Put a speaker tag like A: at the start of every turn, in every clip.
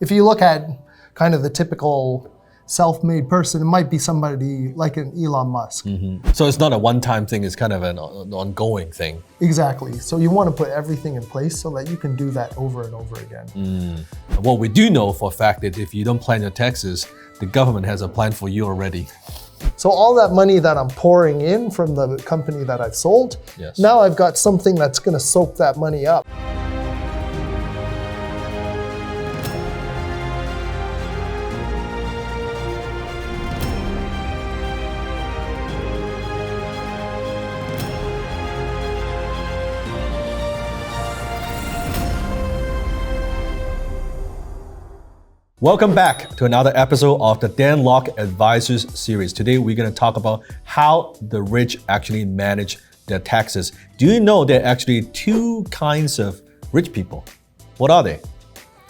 A: If you look at kind of the typical self-made person, it might be somebody like an Elon Musk.
B: So it's not a one-time thing, it's kind of an ongoing thing.
A: Exactly. So you want to put everything in place so that you can do that over and over again.
B: What we do know for a fact that if you don't plan your taxes, the government has a plan for you already.
A: So all that money that I'm pouring in from the company that I've sold, now I've got something that's going to soak that money up.
B: Welcome back to another episode of the Dan Lok Advisors series. Today we're going to talk about how the rich actually manage their taxes. Do you know there are actually two kinds of rich people? What are they?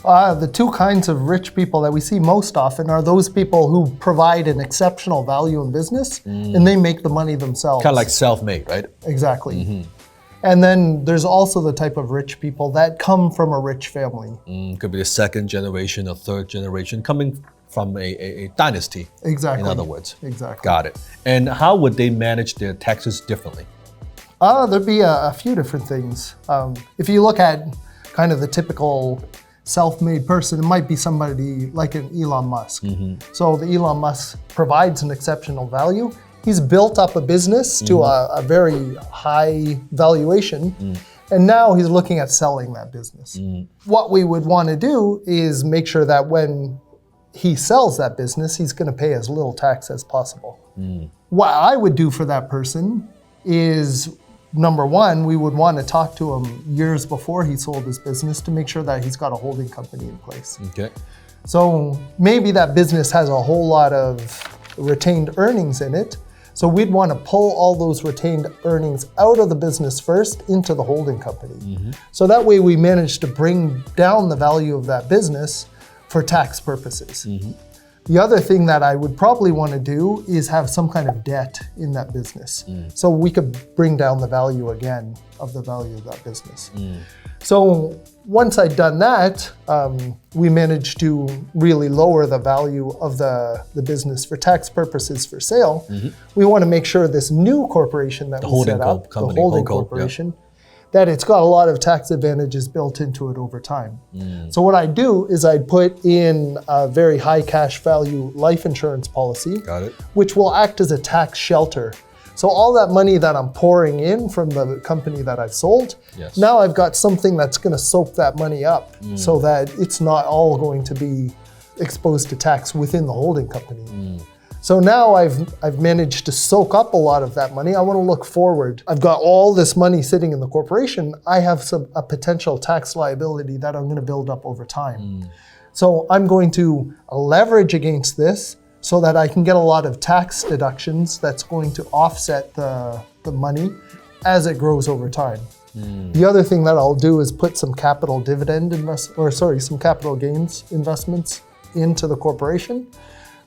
A: The two kinds of rich people that we see most often are those people who provide an exceptional value in business and they make the money themselves.
B: Kind of like self-made, right?
A: Exactly. And then there's also the type of rich people that come from a rich family.
B: Could be the second generation or third generation coming from a dynasty.
A: Exactly.
B: In other words.
A: Exactly.
B: Got it. And how would they manage their taxes differently?
A: There'd be a few different things. If you look at kind of the typical self-made person, it might be somebody like an Elon Musk. So the Elon Musk provides an exceptional value. He's built up a business to a very high valuation, and now he's looking at selling that business. What we would want to do is make sure that when he sells that business, he's going to pay as little tax as possible. What I would do for that person is, number one, we would want to talk to him years before he sold his business to make sure that he's got a holding company in place.
B: Okay.
A: So maybe that business has a whole lot of retained earnings in it. So we'd want to pull all those retained earnings out of the business first into the holding company. So that way we manage to bring down the value of that business for tax purposes. The other thing that I would probably want to do is have some kind of debt in that business. So we could bring down the value again of the value of that business. So once I'd done that, we managed to really lower the value of the business for tax purposes for sale. We want to make sure this new corporation that we set up, the holding corporation, that it's got a lot of tax advantages built into it over time. So what I'd do is I'd put in a very high cash value life insurance policy, which will act as a tax shelter. So all that money that I'm pouring in from the company that I've sold, now I've got something that's going to soak that money up so that it's not all going to be exposed to tax within the holding company. So now I've managed to soak up a lot of that money. I want to look forward. I've got all this money sitting in the corporation. I have a potential tax liability that I'm going to build up over time. So I'm going to leverage against this so that I can get a lot of tax deductions that's going to offset the money as it grows over time. The other thing that I'll do is put some capital some capital gains investments into the corporation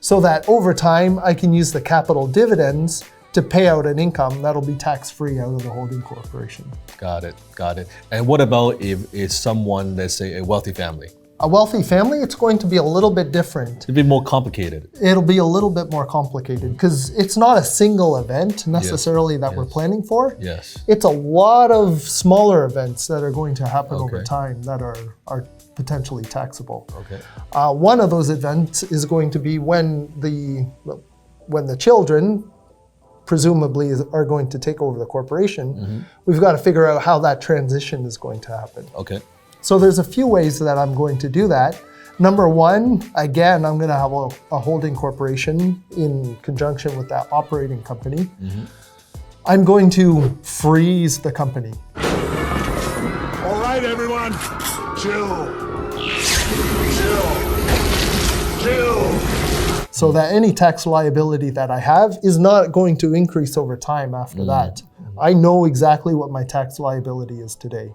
A: so that over time I can use the capital dividends to pay out an income that'll be tax-free out of the holding corporation.
B: Got it. And what about if it's someone, let's say a wealthy family?
A: A wealthy family, it's going to be a little bit different.
B: It'll be more complicated.
A: It'll be a little bit more complicated because it's not a single event necessarily that we're planning for. It's a lot of smaller events that are going to happen over time that are potentially taxable. One of those events is going to be when the children presumably are going to take over the corporation. We've got to figure out how that transition is going to happen. So there's a few ways that I'm going to do that. Number one, again, I'm going to have a holding corporation in conjunction with that operating company. I'm going to freeze the company.
C: All right, everyone, chill.
A: So that any tax liability that I have is not going to increase over time after that. I know exactly what my tax liability is today.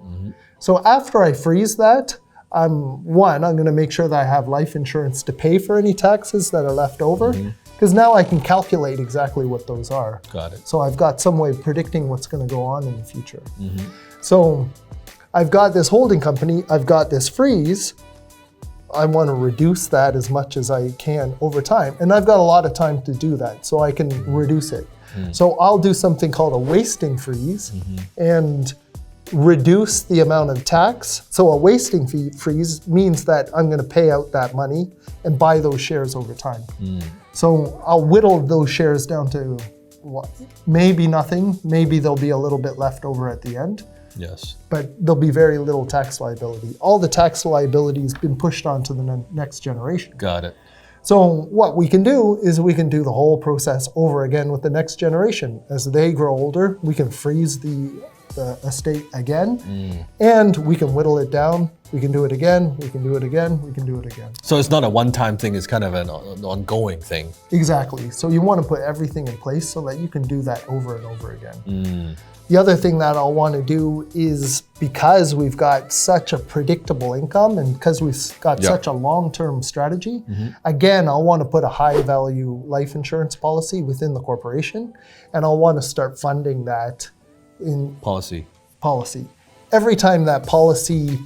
A: So after I freeze that, I'm going to make sure that I have life insurance to pay for any taxes that are left over, because now I can calculate exactly what those are. So I've got some way of predicting what's going to go on in the future. So I've got this holding company, I've got this freeze. I want to reduce that as much as I can over time. And I've got a lot of time to do that, so I can reduce it. So I'll do something called a wasting freeze and reduce the amount of tax. So a wasting freeze means that I'm going to pay out that money and buy those shares over time. So I'll whittle those shares down to what, maybe nothing, maybe there'll be a little bit left over at the end.
B: Yes.
A: But there'll be very little tax liability. All the tax liability has been pushed onto the next generation.
B: Got it.
A: So what we can do is we can do the whole process over again with the next generation. As they grow older, we can freeze the estate again, and we can whittle it down. We can do it again, we can do it again, we can do it again.
B: So it's not a one-time thing, it's kind of an ongoing thing.
A: Exactly. So you want to put everything in place so that you can do that over and over again. The other thing that I'll want to do is, because we've got such a predictable income and because we've got such a long-term strategy, again, I'll want to put a high-value life insurance policy within the corporation, and I'll want to start funding that in policy. Every time that policy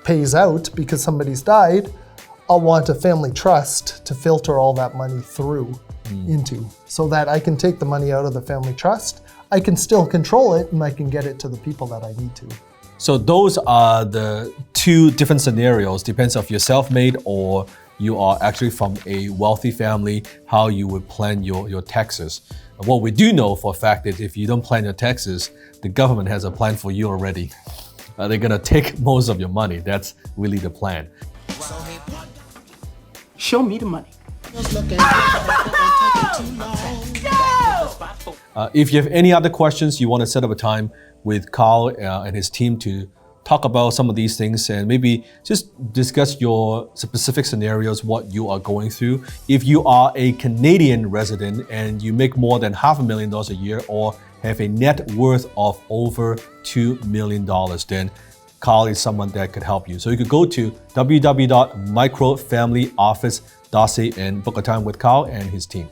A: pays out because somebody's died, I'll want a family trust to filter all that money through into, so that I can take the money out of the family trust, I can still control it, and I can get it to the people that I need to.
B: So those are the two different scenarios, depends if you're self-made or you are actually from a wealthy family, how you would plan your taxes. What we do know for a fact is if you don't plan your taxes, the government has a plan for you already. They're gonna take most of your money. That's really the plan.
D: Show me the money.
B: If you have any other questions, you want to set up a time with Carl and his team to talk about some of these things and maybe just discuss your specific scenarios, what you are going through. If you are a Canadian resident and you make more than $500,000 a year or have a net worth of over $2 million, then Carl is someone that could help you. So you could go to www.microfamilyoffice.ca and book a time with Carl and his team.